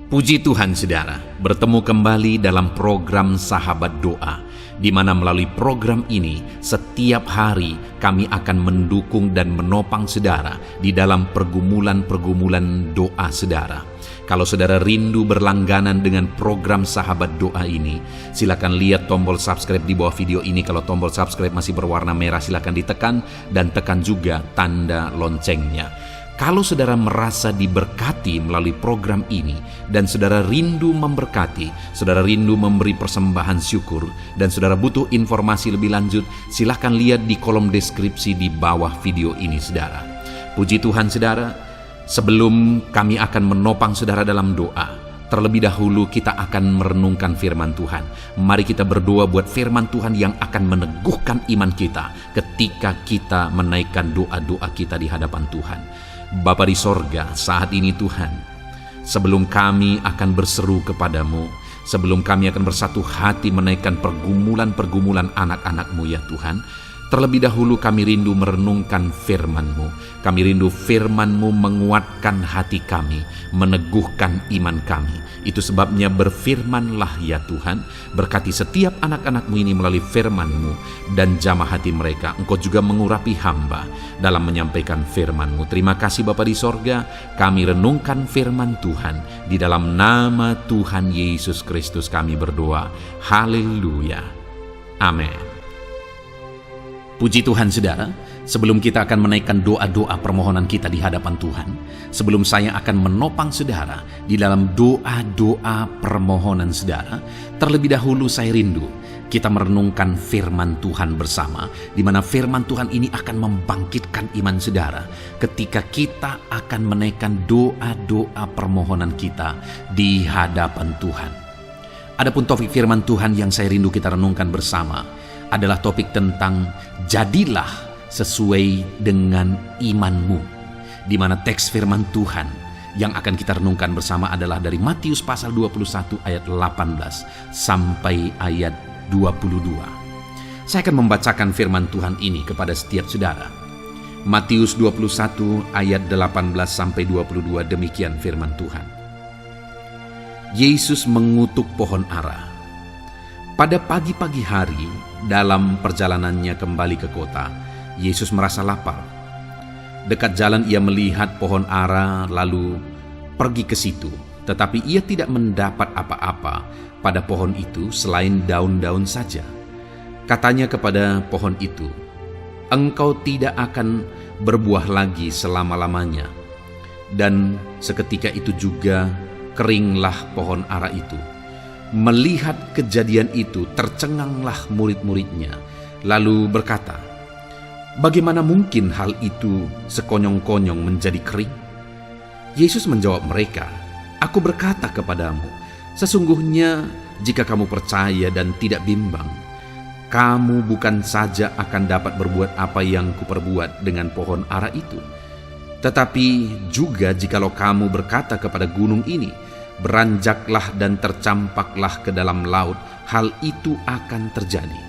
Puji Tuhan saudara, bertemu kembali dalam program Sahabat Doa, di mana melalui program ini setiap hari kami akan mendukung dan menopang saudara di dalam pergumulan-pergumulan doa saudara. Kalau saudara rindu berlangganan dengan program Sahabat Doa ini, silakan lihat tombol subscribe di bawah video ini. Kalau tombol subscribe masih berwarna merah, silakan ditekan dan tekan juga tanda loncengnya. Kalau saudara merasa diberkati melalui program ini dan saudara rindu memberkati, saudara rindu memberi persembahan syukur, dan saudara butuh informasi lebih lanjut, silahkan lihat di kolom deskripsi di bawah video ini saudara. Puji Tuhan saudara, sebelum kami akan menopang saudara dalam doa, terlebih dahulu kita akan merenungkan firman Tuhan. Mari kita berdoa buat firman Tuhan yang akan meneguhkan iman kita ketika kita menaikkan doa-doa kita di hadapan Tuhan. Bapa di sorga, saat ini Tuhan, sebelum kami akan berseru kepadamu, sebelum kami akan bersatu hati menaikkan pergumulan-pergumulan anak-anak-Mu ya Tuhan, terlebih dahulu kami rindu merenungkan firman-Mu. Kami rindu firman-Mu menguatkan hati kami, meneguhkan iman kami. Itu sebabnya berfirmanlah ya Tuhan, berkati setiap anak-anak-Mu ini melalui firman-Mu, dan jamah hati mereka. Engkau juga mengurapi hamba dalam menyampaikan firman-Mu. Terima kasih Bapa di sorga, kami renungkan firman Tuhan. Di dalam nama Tuhan Yesus Kristus kami berdoa. Haleluya. Amin. Puji Tuhan saudara, sebelum kita akan menaikkan doa-doa permohonan kita di hadapan Tuhan, sebelum saya akan menopang saudara di dalam doa-doa permohonan saudara, terlebih dahulu saya rindu kita merenungkan firman Tuhan bersama, di mana firman Tuhan ini akan membangkitkan iman saudara ketika kita akan menaikkan doa-doa permohonan kita di hadapan Tuhan. Adapun topik firman Tuhan yang saya rindu kita renungkan bersama adalah topik tentang jadilah sesuai dengan imanmu, di mana teks firman Tuhan yang akan kita renungkan bersama adalah dari Matius pasal 21 ayat 18 sampai ayat 22. Saya akan membacakan firman Tuhan ini kepada setiap saudara. Matius 21 ayat 18 sampai 22, demikian firman Tuhan. Yesus mengutuk pohon ara. Pada pagi-pagi hari, dalam perjalanannya kembali ke kota, Yesus merasa lapar. Dekat jalan ia melihat pohon ara, lalu pergi ke situ. Tetapi ia tidak mendapat apa-apa pada pohon itu selain daun-daun saja. Katanya kepada pohon itu, "Engkau tidak akan berbuah lagi selama-lamanya." Dan seketika itu juga keringlah pohon ara itu. Melihat kejadian itu, tercenganglah murid-muridnya, lalu berkata, "Bagaimana mungkin hal itu sekonyong-konyong menjadi kering?" Yesus menjawab mereka, "Aku berkata kepadamu, sesungguhnya jika kamu percaya dan tidak bimbang, kamu bukan saja akan dapat berbuat apa yang kuperbuat dengan pohon ara itu, tetapi juga jikalau kamu berkata kepada gunung ini, beranjaklah dan tercampaklah ke dalam laut, hal itu akan terjadi.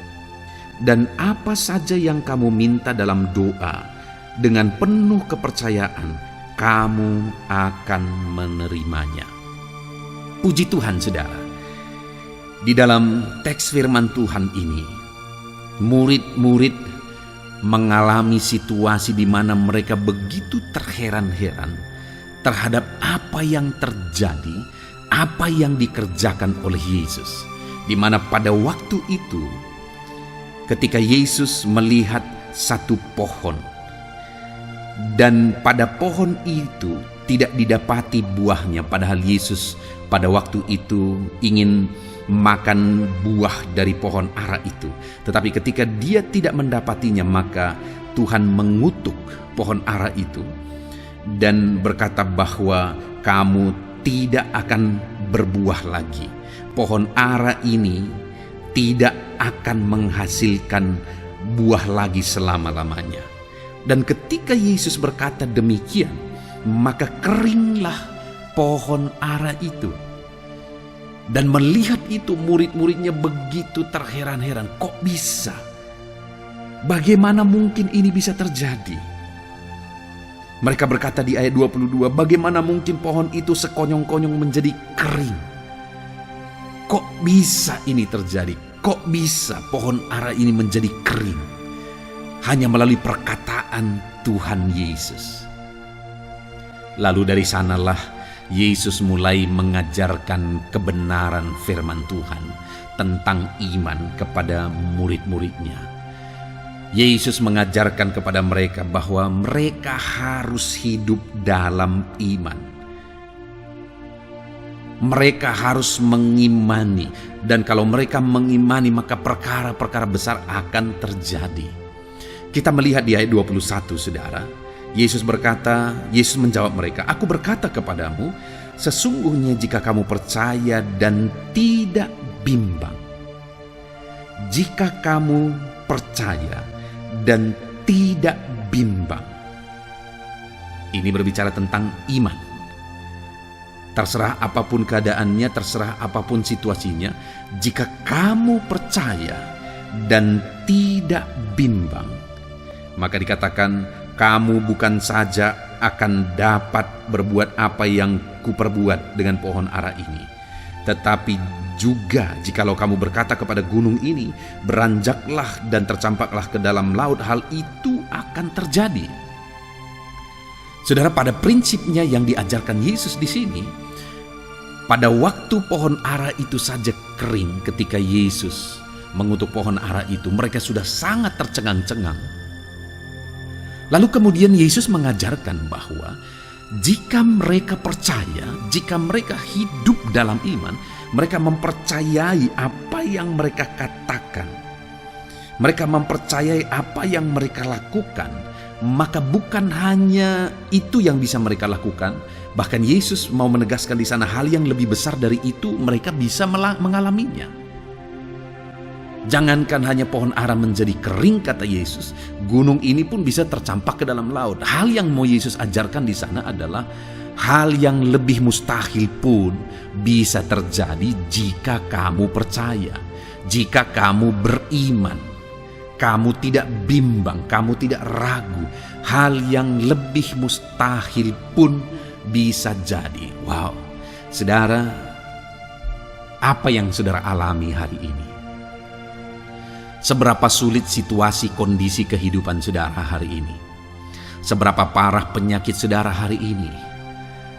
Dan apa saja yang kamu minta dalam doa, dengan penuh kepercayaan, kamu akan menerimanya." Puji Tuhan saudara. Di dalam teks firman Tuhan ini, murid-murid mengalami situasi di mana mereka begitu terheran-heran terhadap apa yang terjadi, apa yang dikerjakan oleh Yesus. Di mana pada waktu itu, ketika Yesus melihat satu pohon, dan pada pohon itu tidak didapati buahnya, padahal Yesus pada waktu itu ingin makan buah dari pohon ara itu. Tetapi ketika dia tidak mendapatinya, maka Tuhan mengutuk pohon ara itu dan berkata bahwa kamu tidak akan berbuah lagi. Pohon ara ini tidak akan menghasilkan buah lagi selama-lamanya. Dan ketika Yesus berkata demikian, maka keringlah pohon ara itu. Dan melihat itu, murid-muridnya begitu terheran-heran. Kok bisa? Bagaimana mungkin ini bisa terjadi? Mereka berkata di ayat 22, bagaimana mungkin pohon itu sekonyong-konyong menjadi kering? Kok bisa ini terjadi? Kok bisa pohon ara ini menjadi kering? Hanya melalui perkataan Tuhan Yesus. Lalu dari sanalah Yesus mulai mengajarkan kebenaran firman Tuhan tentang iman kepada murid-muridnya. Yesus mengajarkan kepada mereka bahwa mereka harus hidup dalam iman. Mereka harus mengimani, dan kalau mereka mengimani maka perkara-perkara besar akan terjadi. Kita melihat di ayat 21, saudara. Yesus menjawab mereka, aku berkata kepadamu, sesungguhnya jika kamu percaya dan tidak bimbang. Jika kamu percaya dan tidak bimbang. Ini berbicara tentang iman. Terserah apapun keadaannya, terserah apapun situasinya, jika kamu percaya dan tidak bimbang, maka dikatakan, kamu bukan saja akan dapat berbuat apa yang kuperbuat dengan pohon ara ini, tetapi juga jikalau kamu berkata kepada gunung ini, beranjaklah dan tercampaklah ke dalam laut, hal itu akan terjadi. Saudara, pada prinsipnya yang diajarkan Yesus di sini, pada waktu pohon ara itu saja kering, ketika Yesus mengutuk pohon ara itu, mereka sudah sangat tercengang-cengang. Lalu kemudian Yesus mengajarkan bahwa jika mereka percaya, jika mereka hidup dalam iman, mereka mempercayai apa yang mereka katakan, mereka mempercayai apa yang mereka lakukan, maka bukan hanya itu yang bisa mereka lakukan, bahkan Yesus mau menegaskan di sana hal yang lebih besar dari itu mereka bisa mengalaminya. Jangankan hanya pohon ara menjadi kering, kata Yesus, gunung ini pun bisa tercampak ke dalam laut. Hal yang mau Yesus ajarkan di sana adalah hal yang lebih mustahil pun bisa terjadi jika kamu percaya, jika kamu beriman, kamu tidak bimbang, kamu tidak ragu. Hal yang lebih mustahil pun bisa jadi. Wow, saudara, apa yang saudara alami hari ini? Seberapa sulit situasi kondisi kehidupan saudara hari ini? Seberapa parah penyakit saudara hari ini?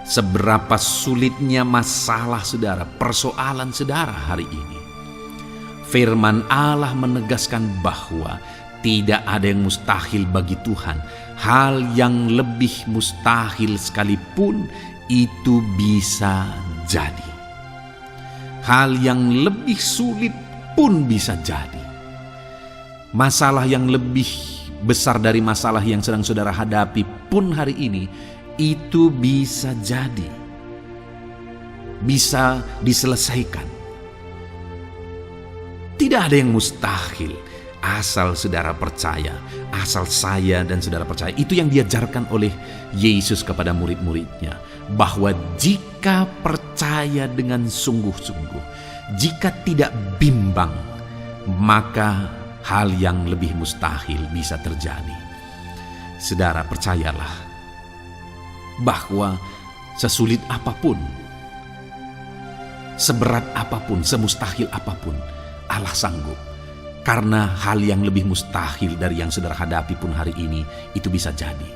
Seberapa sulitnya masalah saudara, persoalan saudara hari ini? Firman Allah menegaskan bahwa tidak ada yang mustahil bagi Tuhan. Hal yang lebih mustahil sekalipun itu bisa jadi. Hal yang lebih sulit pun bisa jadi. Masalah yang lebih besar dari masalah yang sedang saudara hadapi pun hari ini, itu bisa jadi, bisa diselesaikan. Tidak ada yang mustahil, asal saudara percaya, asal saya dan saudara percaya. Itu yang diajarkan oleh Yesus kepada murid-muridnya, bahwa jika percaya dengan sungguh-sungguh, jika tidak bimbang, maka hal yang lebih mustahil bisa terjadi. Saudara, percayalah bahwa sesulit apapun, seberat apapun, semustahil apapun, Allah sanggup. Karena hal yang lebih mustahil dari yang saudara hadapi pun hari ini, itu bisa jadi.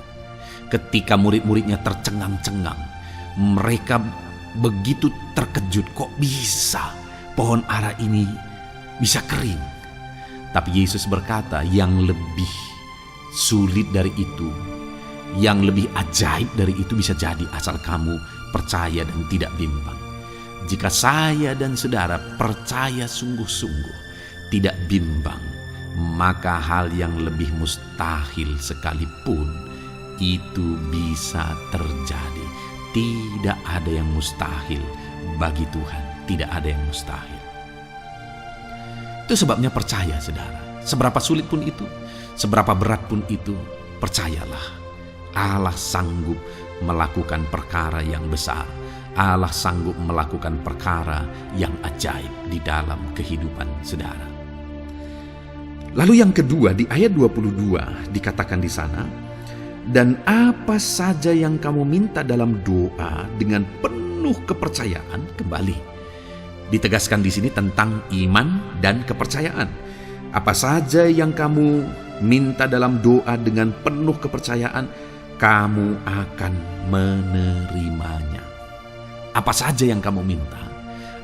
Ketika murid-muridnya tercengang-cengang, mereka begitu terkejut, kok bisa pohon ara ini bisa kering? Tapi Yesus berkata, yang lebih sulit dari itu, yang lebih ajaib dari itu bisa jadi asal kamu percaya dan tidak bimbang. Jika saya dan saudara percaya sungguh-sungguh, tidak bimbang, maka hal yang lebih mustahil sekalipun itu bisa terjadi. Tidak ada yang mustahil bagi Tuhan, tidak ada yang mustahil. Itu sebabnya percaya, saudara. Seberapa sulit pun itu, seberapa berat pun itu, percayalah. Allah sanggup melakukan perkara yang besar. Allah sanggup melakukan perkara yang ajaib di dalam kehidupan saudara. Lalu yang kedua, di ayat 22 dikatakan di sana, Dan apa saja yang kamu minta dalam doa dengan penuh kepercayaan, kembali ditegaskan di sini tentang iman dan kepercayaan. Apa saja yang kamu minta dalam doa dengan penuh kepercayaan, kamu akan menerimanya. Apa saja yang kamu minta,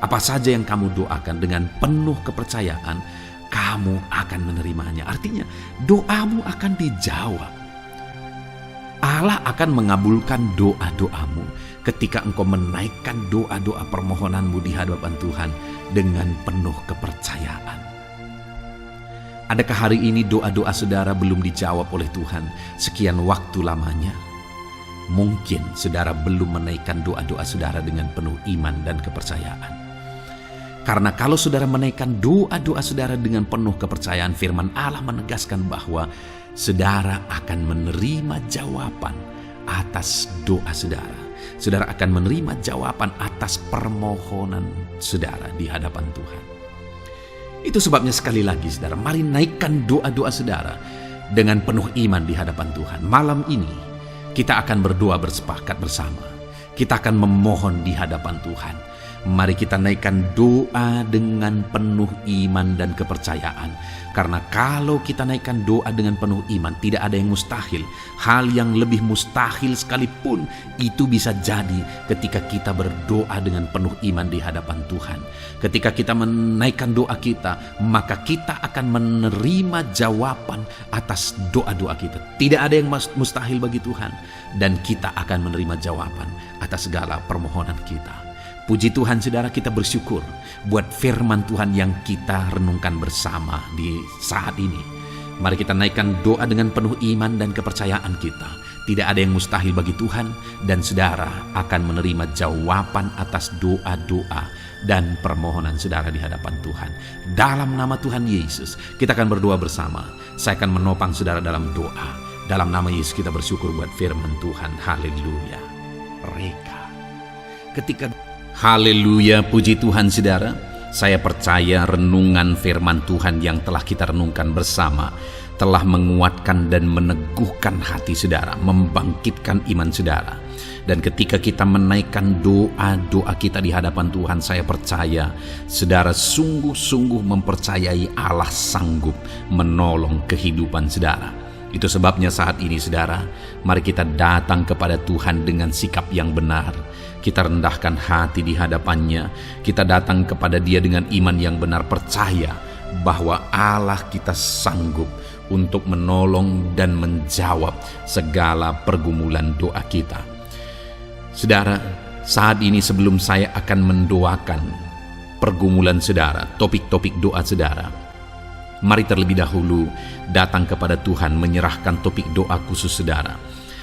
apa saja yang kamu doakan dengan penuh kepercayaan, kamu akan menerimanya. Artinya doamu akan dijawab. Allah akan mengabulkan doa-doamu ketika engkau menaikkan doa-doa permohonanmu di hadapan Tuhan dengan penuh kepercayaan. Adakah hari ini doa-doa saudara belum dijawab oleh Tuhan sekian waktu lamanya? Mungkin saudara belum menaikkan doa-doa saudara dengan penuh iman dan kepercayaan. Karena kalau saudara menaikkan doa-doa saudara dengan penuh kepercayaan, firman Allah menegaskan bahwa saudara akan menerima jawaban atas doa saudara. Saudara akan menerima jawaban atas permohonan saudara di hadapan Tuhan. Itu sebabnya sekali lagi saudara, mari naikkan doa-doa saudara dengan penuh iman di hadapan Tuhan. Malam ini kita akan berdoa bersepakat bersama. Kita akan memohon di hadapan Tuhan. Mari kita naikkan doa dengan penuh iman dan kepercayaan. Karena kalau kita naikkan doa dengan penuh iman, tidak ada yang mustahil. Hal yang lebih mustahil sekalipun itu bisa jadi ketika kita berdoa dengan penuh iman di hadapan Tuhan. Ketika kita menaikkan doa kita, maka kita akan menerima jawaban atas doa-doa kita. Tidak ada yang mustahil bagi Tuhan. Dan kita akan menerima jawaban atas segala permohonan kita. Puji Tuhan saudara, kita bersyukur buat firman Tuhan yang kita renungkan bersama di saat ini. Mari kita naikkan doa dengan penuh iman dan kepercayaan kita. Tidak ada yang mustahil bagi Tuhan, dan saudara akan menerima jawaban atas doa-doa dan permohonan saudara di hadapan Tuhan. Dalam nama Tuhan Yesus, kita akan berdoa bersama. Saya akan menopang saudara dalam doa. Dalam nama Yesus kita bersyukur buat firman Tuhan. Haleluya. Reka. Haleluya, puji Tuhan saudara. Saya percaya renungan firman Tuhan yang telah kita renungkan bersama telah menguatkan dan meneguhkan hati saudara, membangkitkan iman saudara. Dan ketika kita menaikkan doa-doa kita di hadapan Tuhan, saya percaya saudara sungguh-sungguh mempercayai Allah sanggup menolong kehidupan saudara. Itu sebabnya saat ini saudara, mari kita datang kepada Tuhan dengan sikap yang benar. Kita rendahkan hati di hadapannya. Kita datang kepada Dia dengan iman yang benar, percaya bahwa Allah kita sanggup untuk menolong dan menjawab segala pergumulan doa kita. Saudara, saat ini sebelum saya akan mendoakan pergumulan saudara, topik-topik doa saudara, mari terlebih dahulu datang kepada Tuhan menyerahkan topik doa khusus saudara.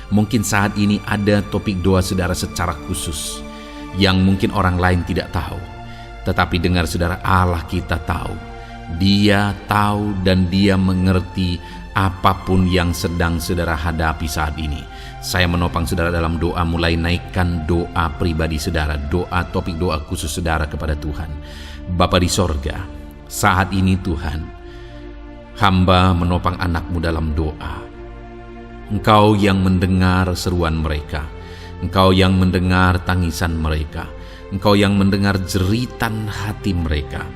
Mungkin saat ini ada topik doa saudara secara khusus yang mungkin orang lain tidak tahu. Tetapi dengar saudara, Allah kita tahu. Dia tahu dan Dia mengerti apapun yang sedang saudara hadapi saat ini. Saya menopang saudara dalam doa, mulai naikkan doa pribadi saudara, doa topik doa khusus saudara kepada Tuhan. Bapa di sorga, saat ini Tuhan, hamba menopang anak-Mu dalam doa. Engkau yang mendengar seruan mereka, Engkau yang mendengar tangisan mereka, Engkau yang mendengar jeritan hati mereka.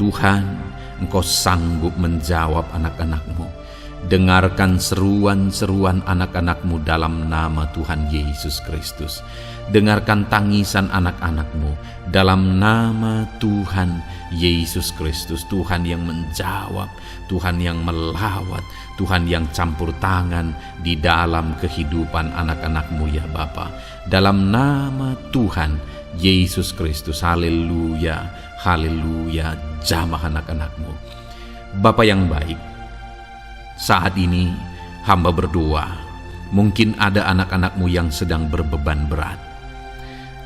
Tuhan, Engkau sanggup menjawab anak-anak-Mu. Dengarkan seruan-seruan anak-anak-Mu dalam nama Tuhan Yesus Kristus. Dengarkan tangisan anak-anak-Mu dalam nama Tuhan Yesus Kristus. Tuhan yang menjawab, Tuhan yang melawat, Tuhan yang campur tangan di dalam kehidupan anak-anak-Mu ya Bapa. Dalam nama Tuhan Yesus Kristus. Haleluya, haleluya. Jamah anak-anak-Mu. Bapa yang baik, saat ini hamba berdoa, mungkin ada anak-anak-Mu yang sedang berbeban berat.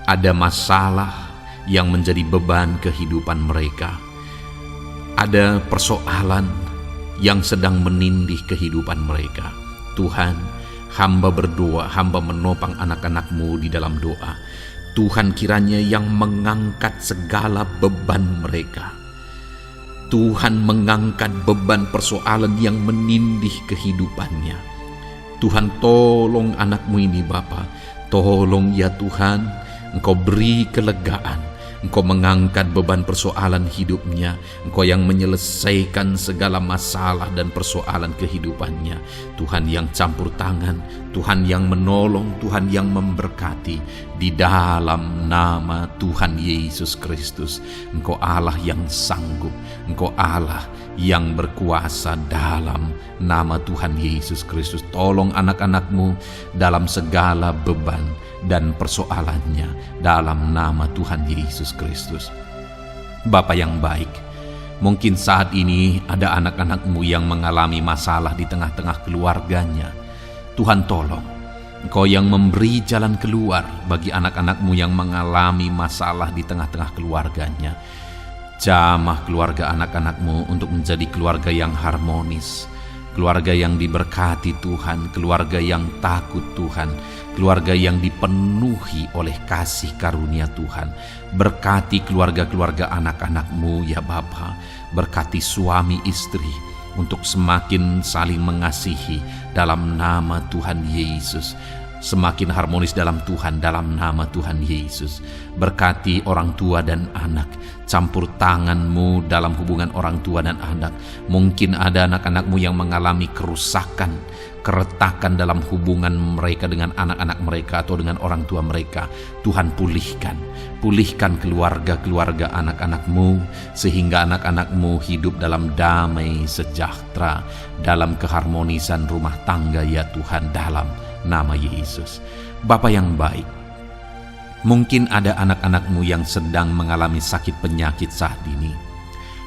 Ada masalah yang menjadi beban kehidupan mereka. Ada persoalan yang sedang menindih kehidupan mereka. Tuhan, hamba berdoa, hamba menopang anak-anak-Mu di dalam doa. Tuhan kiranya yang mengangkat segala beban mereka. Tuhan mengangkat beban persoalan yang menindih kehidupannya. Tuhan, tolong anakmu ini Bapa. Tolong ya Tuhan, Engkau beri kelegaan. Engkau mengangkat beban persoalan hidupnya. Engkau yang menyelesaikan segala masalah dan persoalan kehidupannya. Tuhan yang campur tangan, Tuhan yang menolong, Tuhan yang memberkati. Di dalam nama Tuhan Yesus Kristus, Engkau Allah yang sanggup, Engkau Allah yang berkuasa. Dalam nama Tuhan Yesus Kristus, tolong anak-anakmu dalam segala beban dan persoalannya dalam nama Tuhan Yesus Kristus. Bapa yang baik, mungkin saat ini ada anak-anakmu yang mengalami masalah di tengah-tengah keluarganya. Tuhan tolong, Engkau yang memberi jalan keluar bagi anak-anakmu yang mengalami masalah di tengah-tengah keluarganya. Jamah keluarga anak-anakmu untuk menjadi keluarga yang harmonis, keluarga yang diberkati Tuhan, keluarga yang takut Tuhan, keluarga yang dipenuhi oleh kasih karunia Tuhan. Berkati keluarga-keluarga anak-anakmu ya Bapa. Berkati suami istri untuk semakin saling mengasihi dalam nama Tuhan Yesus. Semakin harmonis dalam Tuhan dalam nama Tuhan Yesus. Berkati orang tua dan anak. Campur tangan-Mu dalam hubungan orang tua dan anak. Mungkin ada anak-anakmu yang mengalami kerusakan, keretakan dalam hubungan mereka dengan anak-anak mereka atau dengan orang tua mereka. Tuhan pulihkan keluarga-keluarga anak-anakmu, sehingga anak-anakmu hidup dalam damai sejahtera, dalam keharmonisan rumah tangga ya Tuhan, dalam nama Yesus. Bapa yang baik, mungkin ada anak-anakmu yang sedang mengalami sakit penyakit saat ini.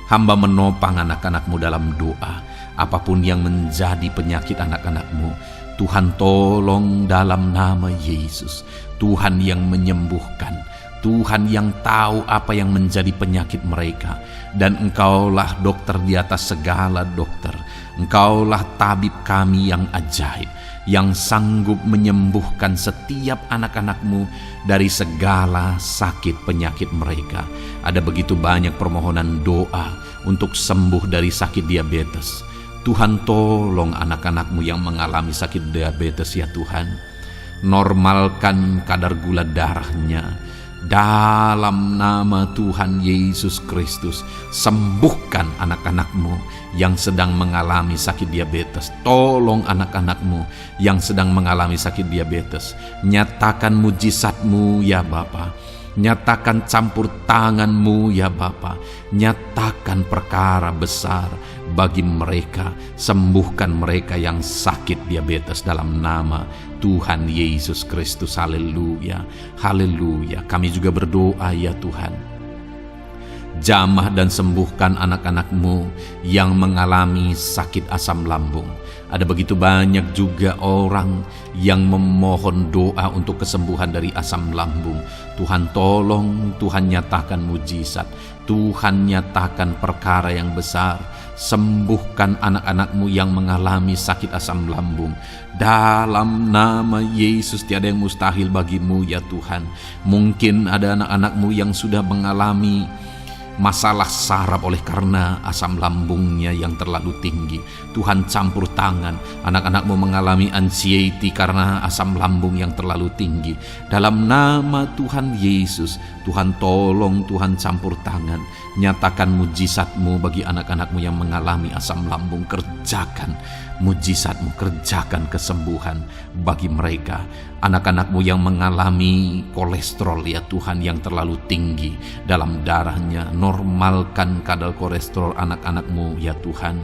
Hamba menopang anak-anakmu dalam doa. Apapun yang menjadi penyakit anak-anakmu, Tuhan tolong dalam nama Yesus. Tuhan yang menyembuhkan, Tuhan yang tahu apa yang menjadi penyakit mereka. Dan Engkaulah dokter di atas segala dokter. Engkaulah tabib kami yang ajaib, yang sanggup menyembuhkan setiap anak-anakmu dari segala sakit penyakit mereka. Ada begitu banyak permohonan doa untuk sembuh dari sakit diabetes. Tuhan tolong anak-anakmu yang mengalami sakit diabetes ya Tuhan. Normalkan kadar gula darahnya. Dalam nama Tuhan Yesus Kristus, sembuhkan anak-anakmu yang sedang mengalami sakit diabetes. Tolong anak-anakmu yang sedang mengalami sakit diabetes. Nyatakan mujizat-Mu ya Bapa. Nyatakan campur tangan-Mu ya Bapa. Nyatakan perkara besar bagi mereka. Sembuhkan mereka yang sakit diabetes dalam nama Tuhan Yesus Kristus. Haleluya, haleluya. Kami juga berdoa ya Tuhan, jamah dan sembuhkan anak-anakmu yang mengalami sakit asam lambung. Ada begitu banyak juga orang yang memohon doa untuk kesembuhan dari asam lambung. Tuhan tolong, Tuhan nyatakan mujizat, Tuhan nyatakan perkara yang besar. Sembuhkan anak-anakmu yang mengalami sakit asam lambung. Dalam nama Yesus, tiada yang mustahil bagimu ya Tuhan. Mungkin ada anak-anakmu yang sudah mengalami masalah saraf oleh karena asam lambungnya yang terlalu tinggi. Tuhan campur tangan. Anak-anakmu mengalami anxiety karena asam lambung yang terlalu tinggi. Dalam nama Tuhan Yesus, Tuhan tolong, Tuhan campur tangan. Nyatakan mujizat-Mu bagi anak-anakmu yang mengalami asam lambung. Kerjakan mujizat-Mu, kerjakan kesembuhan bagi mereka. Anak-anakmu yang mengalami kolesterol ya Tuhan yang terlalu tinggi dalam darahnya, normalkan kadar kolesterol anak-anakmu ya Tuhan.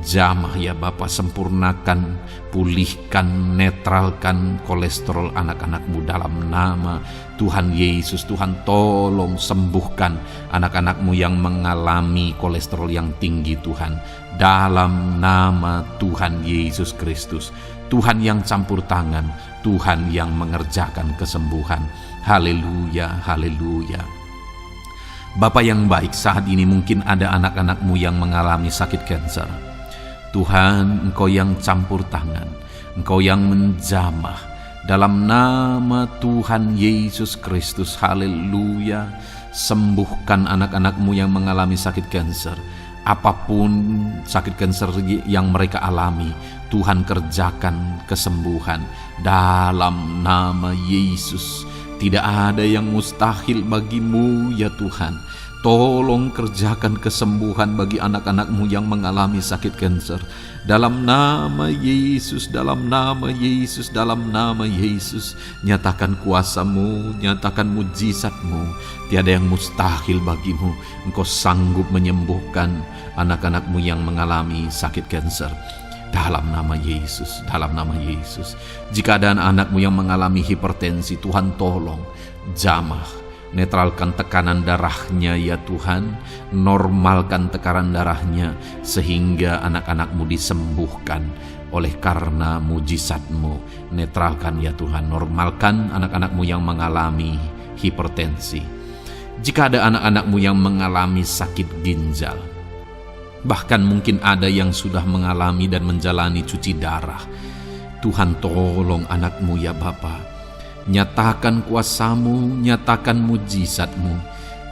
Jamah ya Bapa, sempurnakan, pulihkan, netralkan kolesterol anak-anakmu dalam nama Tuhan Yesus. Tuhan tolong sembuhkan anak-anakmu yang mengalami kolesterol yang tinggi Tuhan. Dalam nama Tuhan Yesus Kristus. Tuhan yang campur tangan, Tuhan yang mengerjakan kesembuhan. Haleluya, haleluya. Bapa yang baik, saat ini mungkin ada anak-anakmu yang mengalami sakit kanker. Tuhan, Engkau yang campur tangan, Engkau yang menjamah. Dalam nama Tuhan Yesus Kristus, haleluya. Sembuhkan anak-anakmu yang mengalami sakit kanker. Apapun sakit kanker yang mereka alami, Tuhan kerjakan kesembuhan dalam nama Yesus. Tidak ada yang mustahil bagimu ya Tuhan. Tolong kerjakan kesembuhan bagi anak-anak-Mu yang mengalami sakit kanker. Dalam nama Yesus, dalam nama Yesus, dalam nama Yesus. Nyatakan kuasa-Mu, nyatakan mujizat-Mu. Tiada yang mustahil bagimu. Engkau sanggup menyembuhkan anak-anak-Mu yang mengalami sakit kanker. Dalam nama Yesus, dalam nama Yesus. Jika ada anak-anak-Mu yang mengalami hipertensi, Tuhan tolong jamah. Netralkan tekanan darahnya ya Tuhan, normalkan tekanan darahnya sehingga anak-anak-Mu disembuhkan oleh karena mujizat-Mu. Netralkan ya Tuhan, normalkan anak-anak-Mu yang mengalami hipertensi. Jika ada anak-anak-Mu yang mengalami sakit ginjal, bahkan mungkin ada yang sudah mengalami dan menjalani cuci darah, Tuhan tolong anak-Mu ya Bapa. Nyatakan kuasa-Mu, nyatakan mujizat-Mu.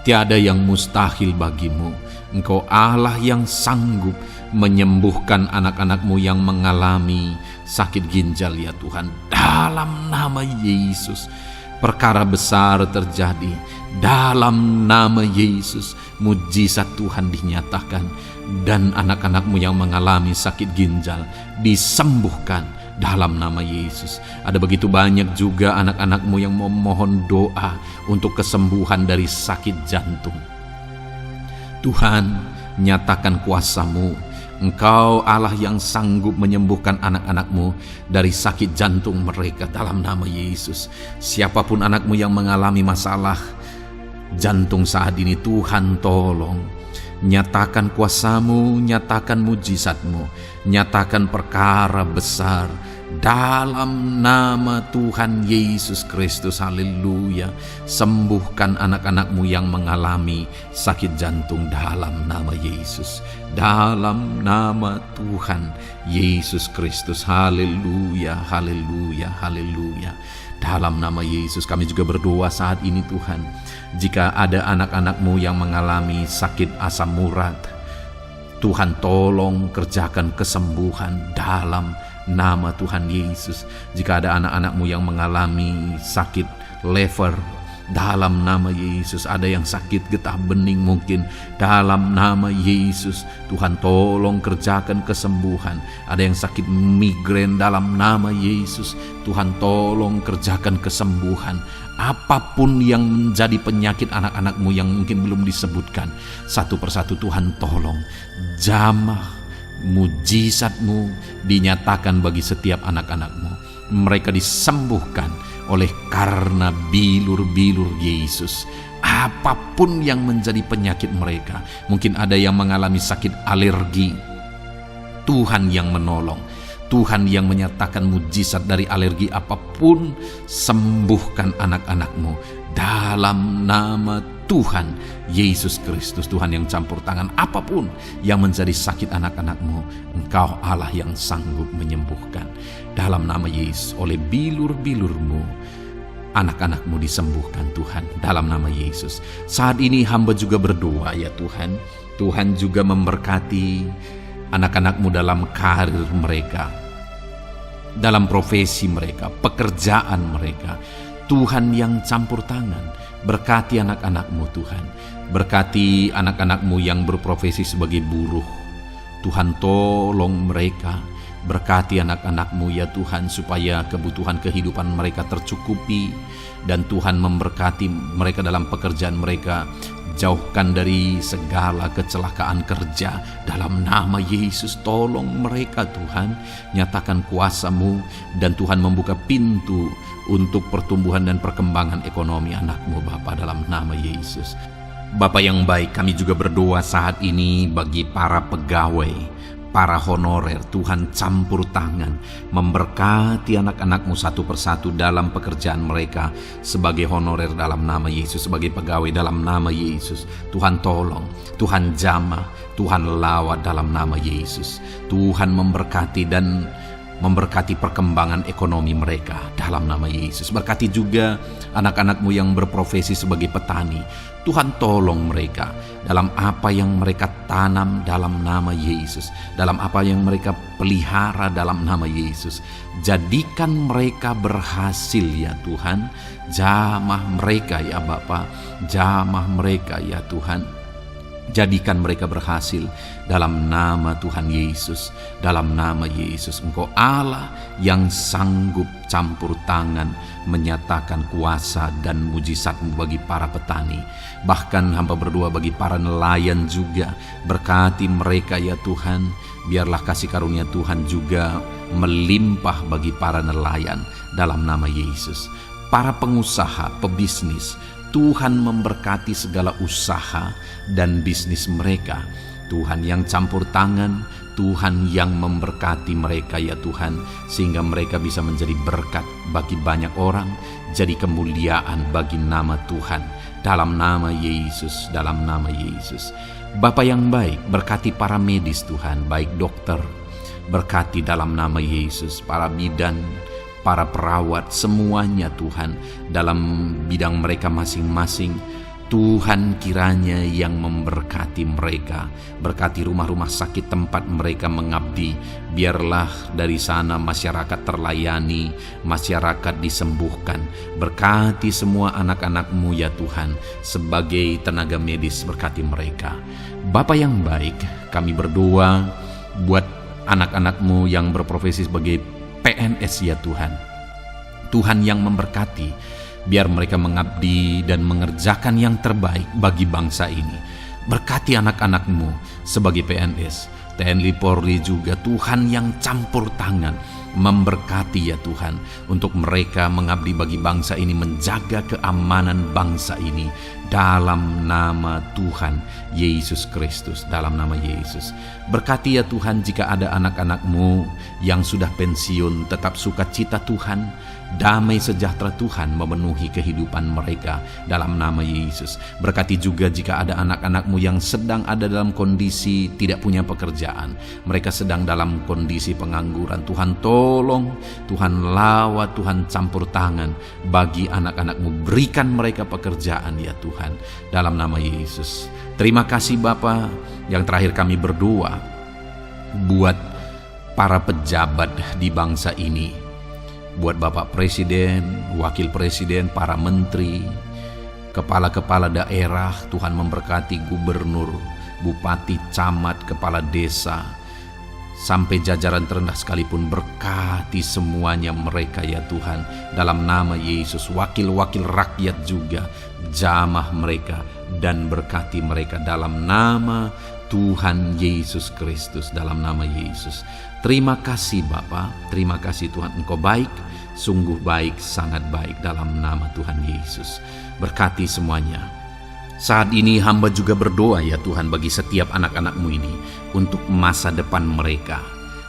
Tiada yang mustahil bagimu. Engkau Allah yang sanggup menyembuhkan anak-anak-Mu yang mengalami sakit ginjal ya Tuhan. Dalam nama Yesus, perkara besar terjadi. Dalam nama Yesus, mujizat Tuhan dinyatakan. Dan anak-anak-Mu yang mengalami sakit ginjal disembuhkan dalam nama Yesus. Ada begitu banyak juga anak-anak-Mu yang memohon doa untuk kesembuhan dari sakit jantung. Tuhan, nyatakan kuasa-Mu. Engkau Allah yang sanggup menyembuhkan anak-anak-Mu dari sakit jantung mereka dalam nama Yesus. Siapapun anak-Mu yang mengalami masalah jantung saat ini, Tuhan tolong. Nyatakan kuasa-Mu, nyatakan mujizat-Mu, nyatakan perkara besar dalam nama Tuhan Yesus Kristus. Haleluya. Sembuhkan anak-anak-Mu yang mengalami sakit jantung dalam nama Yesus. Dalam nama Tuhan Yesus Kristus. Haleluya, haleluya, haleluya. Dalam nama Yesus kami juga berdoa saat ini Tuhan. Jika ada anak-anak-Mu yang mengalami sakit asam urat, Tuhan tolong kerjakan kesembuhan dalam nama Tuhan Yesus. Jika ada anak-anak-Mu yang mengalami sakit liver, dalam nama Yesus. Ada yang sakit getah bening mungkin, dalam nama Yesus Tuhan tolong kerjakan kesembuhan. Ada yang sakit migrain, dalam nama Yesus Tuhan tolong kerjakan kesembuhan. Apapun yang menjadi penyakit anak-anak-Mu yang mungkin belum disebutkan, satu persatu Tuhan tolong. Jamah mujizat-Mu dinyatakan bagi setiap anak-anak-Mu. Mereka disembuhkan oleh karena bilur-bilur Yesus. Apapun yang menjadi penyakit mereka, mungkin ada yang mengalami sakit alergi, Tuhan yang menolong. Tuhan yang menyatakan mujizat dari alergi apapun, sembuhkan anak-anak-Mu dalam nama Tuhan Yesus Kristus. Tuhan yang campur tangan apapun yang menjadi sakit anak-anak-Mu, Engkau Allah yang sanggup menyembuhkan. Dalam nama Yesus, oleh bilur-bilur-Mu anak-anak-Mu disembuhkan Tuhan, dalam nama Yesus. Saat ini hamba juga berdoa ya Tuhan, Tuhan juga memberkati anak-anak-Mu dalam karir mereka, dalam profesi mereka, pekerjaan mereka. Tuhan yang campur tangan, berkati anak-anak-Mu Tuhan. Berkati anak-anak-Mu yang berprofesi sebagai buruh, Tuhan tolong mereka. Berkati anak-anak-Mu ya Tuhan, supaya kebutuhan kehidupan mereka tercukupi. Dan Tuhan memberkati mereka dalam pekerjaan mereka. Jauhkan dari segala kecelakaan kerja dalam nama Yesus. Tolong mereka Tuhan, nyatakan kuasa-Mu, dan Tuhan membuka pintu untuk pertumbuhan dan perkembangan ekonomi anak-Mu Bapa, dalam nama Yesus. Bapa yang baik, kami juga berdoa saat ini bagi para pegawai, para honorer. Tuhan campur tangan, memberkati anak-anak-Mu satu persatu dalam pekerjaan mereka sebagai honorer dalam nama Yesus, sebagai pegawai dalam nama Yesus. Tuhan tolong, Tuhan jamah, Tuhan lawat dalam nama Yesus. Tuhan memberkati dan memberkati perkembangan ekonomi mereka dalam nama Yesus. Berkati juga anak-anak-Mu yang berprofesi sebagai petani. Tuhan, tolong mereka dalam apa yang mereka tanam dalam nama Yesus, dalam apa yang mereka pelihara dalam nama Yesus. Jadikan mereka berhasil ya Tuhan. Jamah mereka ya Bapa, jamah mereka ya Tuhan. Jadikan mereka berhasil dalam nama Tuhan Yesus. Dalam nama Yesus, Engkau Allah yang sanggup campur tangan menyatakan kuasa dan mujizat-Mu bagi para petani. Bahkan hamba berdoa bagi para nelayan juga. Berkati mereka ya Tuhan. Biarlah kasih karunia Tuhan juga melimpah bagi para nelayan dalam nama Yesus. Para pengusaha, pebisnis, Tuhan memberkati segala usaha dan bisnis mereka. Tuhan yang campur tangan, Tuhan yang memberkati mereka ya Tuhan, sehingga mereka bisa menjadi berkat bagi banyak orang, jadi kemuliaan bagi nama Tuhan. Dalam nama Yesus, dalam nama Yesus. Bapa yang baik, berkati para medis Tuhan, baik dokter, berkati dalam nama Yesus, para bidan, para perawat, semuanya Tuhan, dalam bidang mereka masing-masing. Tuhan kiranya yang memberkati mereka. Berkati rumah-rumah sakit tempat mereka mengabdi. Biarlah dari sana masyarakat terlayani, masyarakat disembuhkan. Berkati semua anak-anak-Mu ya Tuhan, sebagai tenaga medis, berkati mereka. Bapa yang baik, kami berdoa buat anak-anak-Mu yang berprofesi sebagai PNS ya Tuhan. Tuhan yang memberkati, biar mereka mengabdi dan mengerjakan yang terbaik bagi bangsa ini. Berkati anak-anak-Mu sebagai PNS, TNI Polri juga, Tuhan yang campur tangan memberkati ya Tuhan, untuk mereka mengabdi bagi bangsa ini, menjaga keamanan bangsa ini dalam nama Tuhan Yesus Kristus, dalam nama Yesus. Berkati ya Tuhan, jika ada anak-anak-Mu yang sudah pensiun, tetap sukacita Tuhan, damai sejahtera Tuhan memenuhi kehidupan mereka dalam nama Yesus. Berkati juga jika ada anak-anak-Mu yang sedang ada dalam kondisi tidak punya pekerjaan, mereka sedang dalam kondisi pengangguran. Tuhan tolong, Tuhan lawat, Tuhan campur tangan bagi anak-anak-Mu, berikan mereka pekerjaan ya Tuhan, dalam nama Yesus. Terima kasih Bapa. Yang terakhir kami berdoa buat para pejabat di bangsa ini, buat Bapak Presiden, Wakil Presiden, para menteri, kepala-kepala daerah. Tuhan memberkati gubernur, bupati, camat, kepala desa, sampai jajaran terendah sekalipun. Berkati semuanya mereka ya Tuhan, dalam nama Yesus. Wakil-wakil rakyat juga, jamah mereka dan berkati mereka dalam nama Tuhan Yesus Kristus, dalam nama Yesus. Terima kasih Bapa, terima kasih Tuhan, Engkau baik, sungguh baik, sangat baik, dalam nama Tuhan Yesus. Berkati semuanya. Saat ini hamba juga berdoa ya Tuhan bagi setiap anak-anak-Mu ini, untuk masa depan mereka.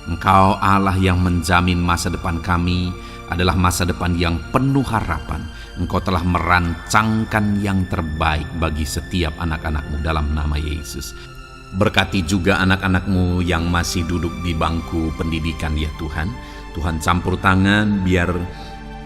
Engkau Allah yang menjamin masa depan kami adalah masa depan yang penuh harapan. Engkau telah merancangkan yang terbaik bagi setiap anak-anak-Mu dalam nama Yesus. Berkati juga anak-anak-Mu yang masih duduk di bangku pendidikan ya Tuhan. Tuhan campur tangan, biar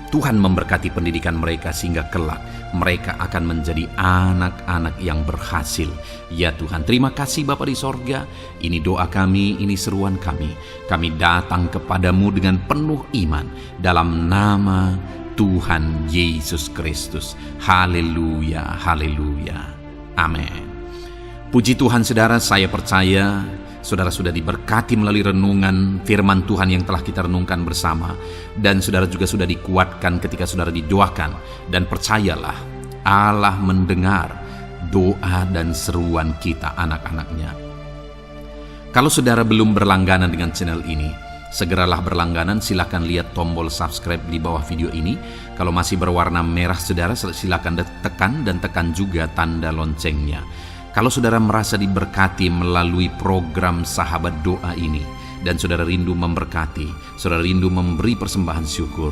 Tuhan memberkati pendidikan mereka, sehingga kelak mereka akan menjadi anak-anak yang berhasil ya Tuhan. Terima kasih Bapa di sorga. Ini doa kami, ini seruan kami. Kami datang kepadamu dengan penuh iman dalam nama Tuhan Yesus Kristus. Haleluya, haleluya, amin. Puji Tuhan saudara, saya percaya saudara sudah diberkati melalui renungan firman Tuhan yang telah kita renungkan bersama. Dan saudara juga sudah dikuatkan ketika saudara didoakan. Dan percayalah, Allah mendengar doa dan seruan kita anak-anaknya. Kalau saudara belum berlangganan dengan channel ini, segeralah berlangganan. Silakan lihat tombol subscribe di bawah video ini. Kalau masih berwarna merah saudara, silakan tekan, dan tekan juga tanda loncengnya. Kalau saudara merasa diberkati melalui program Sahabat Doa ini, dan saudara rindu memberkati, saudara rindu memberi persembahan syukur,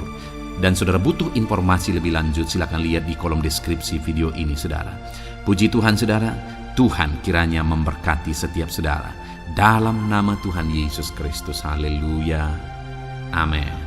dan saudara butuh informasi lebih lanjut, silakan lihat di kolom deskripsi video ini saudara. Puji Tuhan saudara, Tuhan kiranya memberkati setiap saudara. Dalam nama Tuhan Yesus Kristus, haleluya, Amin.